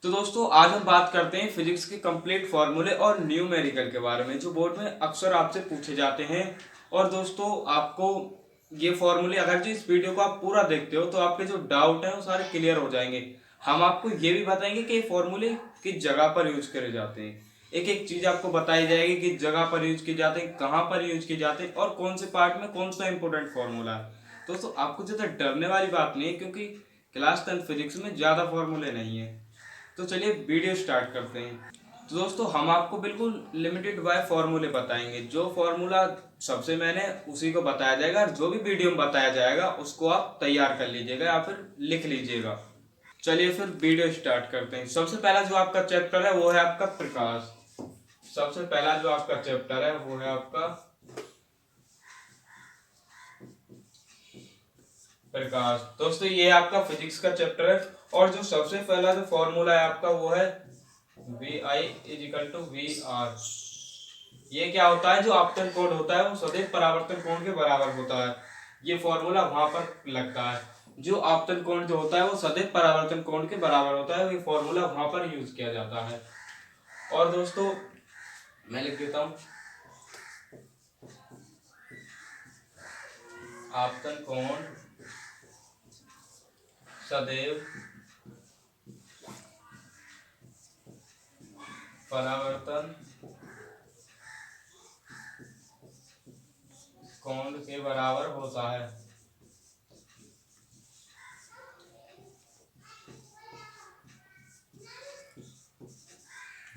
तो दोस्तों आज हम बात करते हैं फिजिक्स के कंप्लीट फार्मूले और न्यूमेरिकल के बारे में जो बोर्ड में अक्सर आपसे पूछे जाते हैं। और दोस्तों आपको ये फार्मूले अगर जो इस वीडियो को आप पूरा देखते हो तो आपके जो डाउट हैं वो सारे क्लियर हो जाएंगे। हम आपको ये भी बताएंगे कि ये फार्मूले किस जगह पर यूज करे जाते हैं। एक एक चीज आपको बताई जाएगी किस जगह पर यूज किए जाते हैं, कहाँ पर यूज किए जाते हैं और कौन से पार्ट में कौन सा इंपॉर्टेंट फार्मूला है। दोस्तों आपको ज्यादा डरने वाली बात नहीं है क्योंकि क्लास 10 फिजिक्स में ज्यादा फार्मूले नहीं है। तो चलिए वीडियो स्टार्ट करते हैं। तो दोस्तों हम आपको बिल्कुल लिमिटेड बाय फार्मूले बताएंगे। जो फार्मूला सबसे मैंने उसी को बताया जाएगा और जो भी वीडियो में बताया जाएगा उसको आप तैयार कर लीजिएगा या फिर लिख लीजिएगा। चलिए फिर वीडियो स्टार्ट करते हैं। सबसे पहला जो आपका चैप्टर है वो है आपका प्रकाश। सबसे पहला जो आपका चैप्टर है वो है आपका प्रकाश। दोस्तों ये आपका फिजिक्स का चैप्टर है और जो सबसे पहला जो फॉर्मूला है आपका वो है V I is equal to V R. ये क्या होता है, जो आपतन कोण होता है वो सदैव परावर्तन कोण के बराबर होता है। ये फॉर्मूला वहां पर लगता है। जो आपतन कोण जो होता है वो सदैव परावर्तन कोण के बराबर होता है। ये फॉर्मूला वहां पर यूज किया जाता है। और दोस्तों मैं लिख देता हूं, आपतन कोण सदैव परावर्तन कोण के बराबर होता है।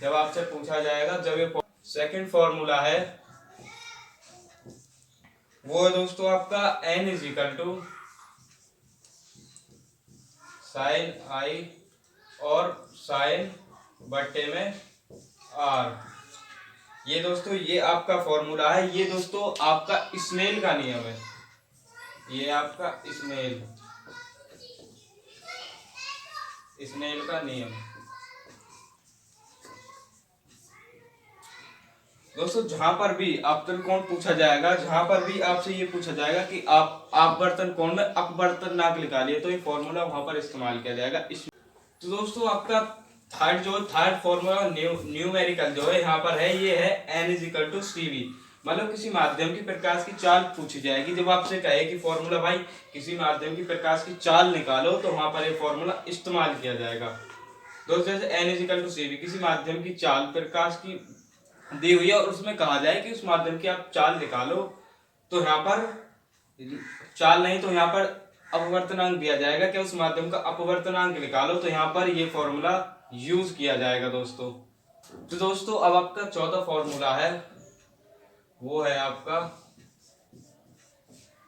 जब आपसे पूछा जाएगा, जब ये सेकंड फॉर्मूला है वो है दोस्तों आपका n is equal to sine I और साइन बट्टे में आर। ये दोस्तों ये आपका फॉर्मूला है। ये दोस्तों आपका स्नेल का नियम है। ये आपका स्नेल स्नेल का नियम। दोस्तों जहां पर भी आपतन कोण पूछा जाएगा, जहां पर भी आपसे ये पूछा जाएगा कि आप आपवर्तन कोण में अपवर्तनांक निकालिए, तो ये फॉर्मूला वहां पर इस्तेमाल किया जाएगा। तो दोस्तों आपका थर्ड फॉर्मूला न्यूमेरिकल जो है यहाँ पर है, ये है n is equal to C V. मतलब किसी माध्यम की प्रकाश की चाल पूछी जाएगी। जब आपसे कहे कि फॉर्मूला भाई किसी माध्यम की प्रकाश की चाल निकालो, तो वहां पर ये फॉर्मूला इस्तेमाल किया जाएगा। दोस्तों जैसे n is equal to C V, किसी माध्यम की चाल प्रकाश की दी हुई है और उसमें कहा जाए कि उस माध्यम की आप चाल निकालो, तो यहाँ पर चाल नहीं तो यहाँ पर अपवर्तनांक दिया जाएगा कि उस माध्यम का अपवर्तनांक निकालो, तो यहाँ पर ये फॉर्मूला यूज किया जाएगा दोस्तों। तो दोस्तों अब आपका चौथा फॉर्मूला है वो है आपका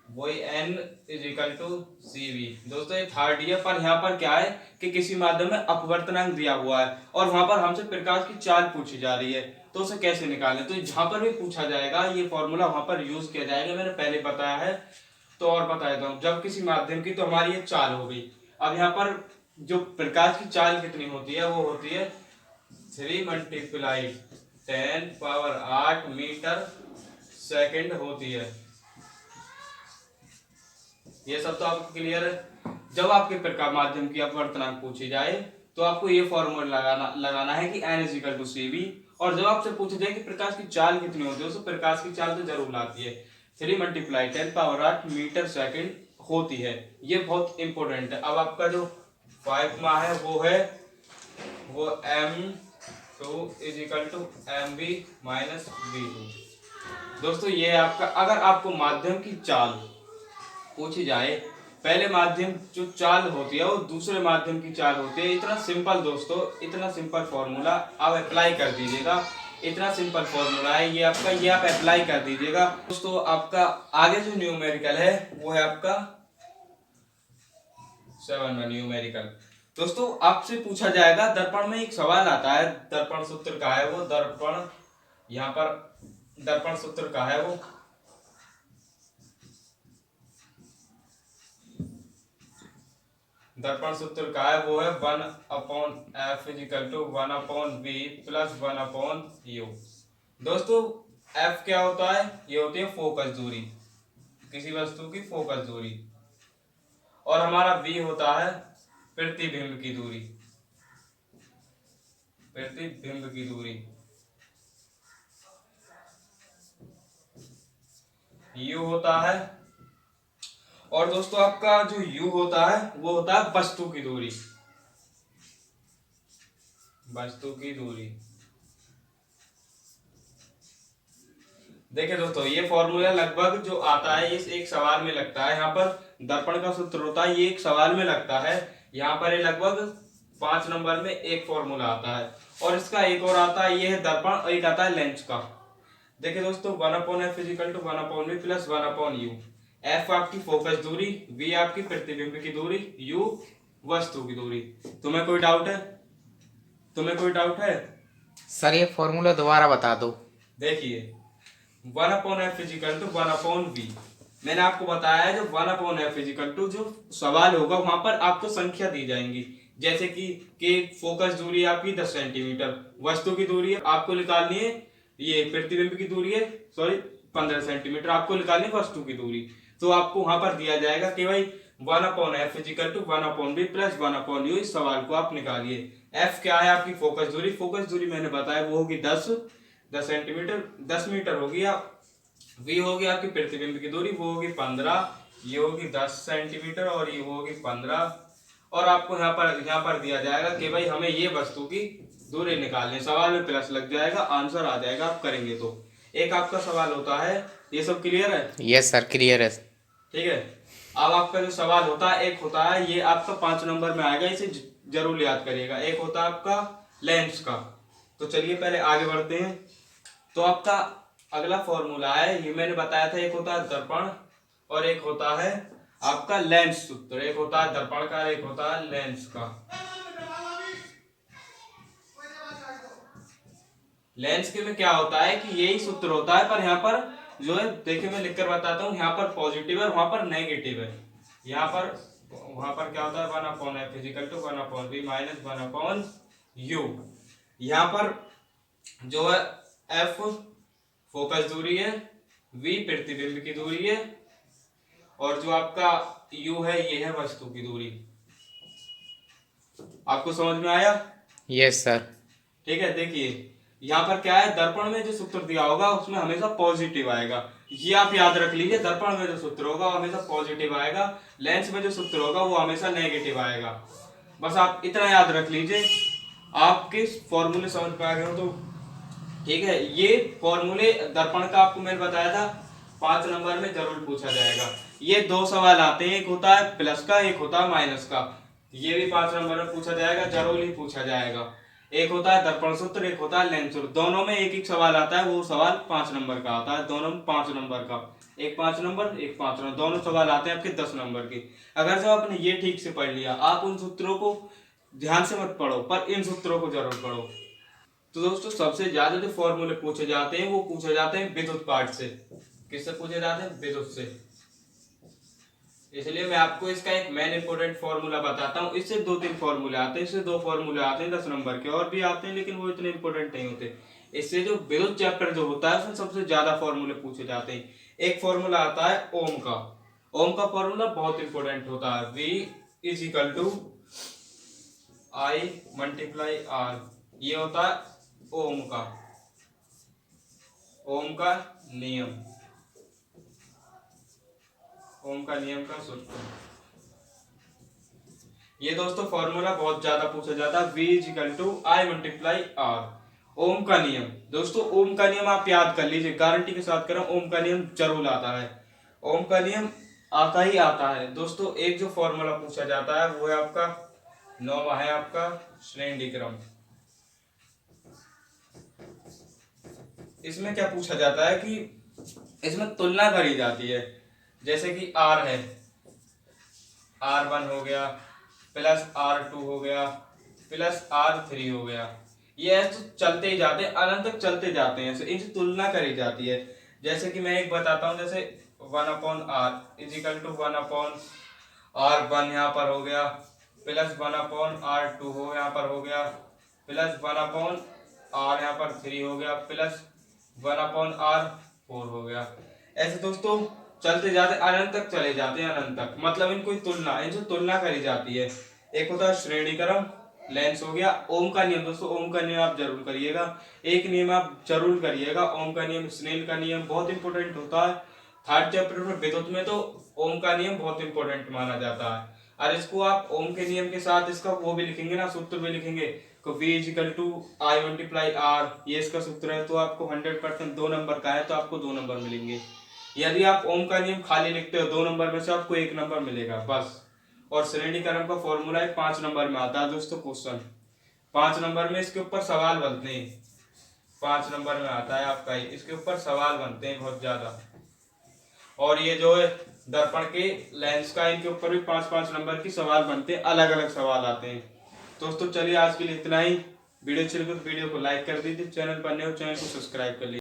वही n is equal to C V. दोस्तों ये थर्ड है, पर यहाँ पर क्या है कि किसी माध्यम में अपवर्तनांक दिया हुआ है और वहां पर हमसे प्रकाश की चाल पूछी जा रही है, तो उसे कैसे निकालें। तो जहां पर भी पूछा जाएगा ये फॉर्मूला वहां पर यूज किया जाएगा। मैंने पहले बताया है तो और बता देता हूँ। जब किसी माध्यम की, तो हमारी ये चाल हो गई। अब यहाँ पर जो प्रकाश की चाल कितनी होती है वो होती है 3 मल्टीप्लाई 10⁸ मीटर सेकेंड होती है। ये सब तो आपको क्लियर है। जब आपके प्रकार माध्यम की अपवर्तनांक पूछी जाए तो आपको ये फॉर्मूला लगाना है कि n is equal to C V. और जब आपसे पूछा जाए कि प्रकाश की चाल कितनी होती है, तो प्रकाश की चाल तो जरूर लाती है 3 मल्टीप्लाई 10⁸ मीटर सेकेंड होती है। ये बहुत इंपॉर्टेंट है। अब आपका जो 5वां है वो m2 is equal to M B minus v2। दोस्तों ये आपका, अगर आपको माध्यम की चाल पूछी जाए, पहले माध्यम जो चाल होती है वो दूसरे माध्यम की चाल होती है। इतना सिंपल दोस्तों, इतना सिंपल फॉर्मूला आप अप्लाई कर दीजिएगा। इतना सिंपल फॉर्मूला है ये आपका, ये आप अप्लाई कर दीजिएगा दोस्तों। आपका आगे जो न्यूमेरिकल है वो है आपका 7वां न्यूमेरिकल। दोस्तों आपसे पूछा जाएगा, दर्पण में एक सवाल आता है, दर्पण सूत्र का है वो, दर्पण यहाँ पर दर्पण सूत्र का है वो दर्पण सूत्र का है वो है 1/f is equal to 1/v plus 1/u। दोस्तों f क्या होता है, ये होती है फोकस दूरी, किसी वस्तु की फोकस दूरी। और हमारा v होता है प्रतिबिंब की दूरी। प्रतिबिंब की दूरी u होता है। और दोस्तों आपका जो u होता है वो होता है वस्तु की दूरी, वस्तु की दूरी। देखिए दोस्तों ये फॉर्मूला लगभग जो आता है इस एक सवाल में लगता है। यहाँ पर दर्पण का सूत्र होता है, ये एक सवाल में लगता है। यहाँ पर ये लगभग 5 नंबर में एक फॉर्मूला आता है। और इसका एक और आता है, ये है दर्पण, और एक आता है लेंस का। देखिए दोस्तों 1/f is equal to 1/v plus 1/u। F आपकी फोकस दूरी, वी आपकी प्रतिबिंब की दूरी, यू वस्तु की दूरी। तुम्हें कोई डाउट है? तुम्हें कोई डाउट है? सर ये फॉर्मूला दोबारा बता दो। देखिए 1/f इजिकल टू 1/v। मैंने आपको बताया है जो 1/f इजिकल टू जो सवाल होगा वहां पर आपको संख्या दी जाएंगी। जैसे कि फोकस दूरी आपकी 10 सेंटीमीटर, वस्तु की दूरी आपको निकालनी है, ये प्रतिबिंब की दूरी है सॉरी 15 सेंटीमीटर, आपको निकालनी है वस्तु की दूरी। तो आपको वहां पर दिया जाएगा कि भाई 1/f is equal to 1/v plus 1/u। इस सवाल को आप निकालिए। एफ क्या है आपकी फोकस दूरी, फोकस दूरी मैंने बताया वो होगी 10 सेंटीमीटर, 10 मीटर होगी। आप वी होगी आपकी प्रतिबिंब की दूरी, वो होगी 15, ये होगी 10 सेंटीमीटर और ये होगी 15। और आपको यहाँ पर दिया जाएगा कि भाई हमें ये वस्तु की दूरी निकालनी है। सवाल में प्लस लग जाएगा, आंसर आ जाएगा आप करेंगे तो। एक आपका सवाल होता है, ये सब क्लियर है? यस सर क्लियर है। ठीक है। अब आपका जो सवाल होता है, एक होता है ये आपका 5 नंबर में आएगा, इसे जरूर याद करिएगा। एक होता है आपका लेंस का। तो चलिए पहले आगे बढ़ते हैं। तो आपका अगला फॉर्मूला है, ये मैंने बताया था, एक होता है दर्पण और एक होता है आपका लेंस सूत्र। एक होता है दर्पण का, एक होता है लेंस का। लेंस के में क्या होता है कि यही सूत्र होता है, पर यहाँ पर जो है देखिए मैं लिखकर बताता हूँ। यहाँ पर पॉजिटिव है, वहां पर नेगेटिव है। यहाँ पर वहां पर क्या होता है 1/f is equal to 1/v minus 1/u। यहाँ पर जो है एफ फोकस दूरी है, वी प्रतिबिंब की दूरी है, और जो आपका यू है ये है वस्तु की दूरी। आपको समझ में आया? Yes sir. ठीक है। देखिए यहाँ पर क्या है, दर्पण में जो सूत्र दिया होगा उसमें हमेशा पॉजिटिव आएगा, ये आप याद रख लीजिए। दर्पण में जो सूत्र होगा वो हमेशा पॉजिटिव आएगा, लेंस में जो सूत्र होगा वो हमेशा नेगेटिव आएगा। बस आप इतना याद रख लीजिए। आपके फॉर्मूले समझ में आ गए हो तो ठीक है। ये फॉर्मूले दर्पण का आपको मैंने बताया था 5 नंबर में जरूर पूछा जाएगा। ये 2 सवाल आते हैं, एक होता है प्लस का, एक होता है माइनस का। ये भी 5 नंबर में पूछा जाएगा, जरूर ही पूछा जाएगा। एक होता है दर्पण सूत्र, एक होता है लेंस सूत्र। दोनों में एक एक सवाल आता है, वो सवाल 5 नंबर का आता है। दोनों में 5 नंबर का, एक 5 नंबर एक 5 नंबर, दोनों सवाल आते हैं आपके 10 नंबर के। अगर जब आपने ये ठीक से पढ़ लिया, आप उन सूत्रों को ध्यान से मत पढ़ो पर इन सूत्रों को जरूर पढ़ो। तो दोस्तों सबसे ज्यादा जो फॉर्मूले पूछे जाते हैं वो पूछे जाते हैं विद्युत पाठ से। किससे पूछे जाते हैं? विद्युत से। इसलिए मैं आपको इसका एक मेन इंपोर्टेंट फॉर्मूला बताता हूँ। इससे 2-3 फॉर्मूले आते हैं, इससे 2 फॉर्मूले आते हैं 10 नंबर के, और भी आते हैं लेकिन वो इतने इंपॉर्टेंट नहीं होते। इससे जो विद्युत चैप्टर जो होता है उसमें सबसे ज्यादा फॉर्मूले पूछे जाते हैं। एक फॉर्मूला आता है ओम का। ओम का फॉर्मूला बहुत इंपॉर्टेंट होता है। V is equal to I multiply R। ये होता है ओम का, ओम का नियम, ओम का नियम का सूत्र। ये दोस्तों फॉर्मूला बहुत ज्यादा पूछा जाता है। V is equal to I multiply R। Ohm का नियम दोस्तों, ओम का नियम आप याद कर लीजिए, गारंटी के साथ कह रहा हूं, ओम का नियम जरूर आता है। ओम का नियम आता ही आता है दोस्तों। एक जो फॉर्मूला पूछा जाता है वो है आपका 9वां है आपका श्रेणी क्रम। इसमें क्या पूछा जाता है कि इसमें तुलना करी जाती है। जैसे कि R है, R1 हो गया प्लस R2 हो गया प्लस R3 हो गया। ये ऐसे चलते ही जाते हैं, अनंत तक चलते जाते हैं, इनसे तुलना करी जाती है। जैसे कि मैं एक बताता हूँ, जैसे 1/R इजिकल टू 1/R1 यहाँ पर हो गया, प्लस 1/R2 हो यहाँ पर हो गया, प्लस 1/R यहाँ पर 3 हो गया, प्लस 1/R4 हो गया। ऐसे दोस्तों चलते जाते अनंत तक चले जाते हैं, अनंत तक। मतलब इनकी तुलना, इनसे तुलना करी जाती है। एक होता है श्रेणी क्रम लेंस हो गया। ओम का नियम दोस्तों, ओम का नियम आप जरूर करिएगा। एक नियम आप जरूर करिएगा, ओम का नियम, स्नेल का नियम बहुत इंपॉर्टेंट होता है। थर्ड चैप्टर में विद्युत में तो ओम का नियम बहुत इंपॉर्टेंट माना जाता है। और इसको आप ओम के नियम के साथ इसका वो भी लिखेंगे ना, सूत्र भी लिखेंगे, V is equal to I multiply R, ये इसका सूत्र है। तो आपको 100% 2 नंबर का है तो आपको 2 नंबर मिलेंगे। यदि आप ओम का नियम खाली लिखते हो 2 नंबर में से आपको 1 नंबर मिलेगा बस। और श्रेणीकरण का फॉर्मूला है 5 नंबर में आता है दोस्तों क्वेश्चन। 5 नंबर में इसके ऊपर सवाल बनते हैं, 5 नंबर में आता है आपका, इसके ऊपर सवाल बनते हैं बहुत ज्यादा। और ये जो है दर्पण के लेंस का, इनके ऊपर भी 5-5 नंबर की सवाल बनते हैं, अलग अलग सवाल आते हैं। दोस्तों चलिए आज के लिए इतना ही। वीडियो अच्छी लगी तो वीडियो को लाइक कर दीजिए, चैनल पर नए हो चैनल को सब्सक्राइब कर लीजिए।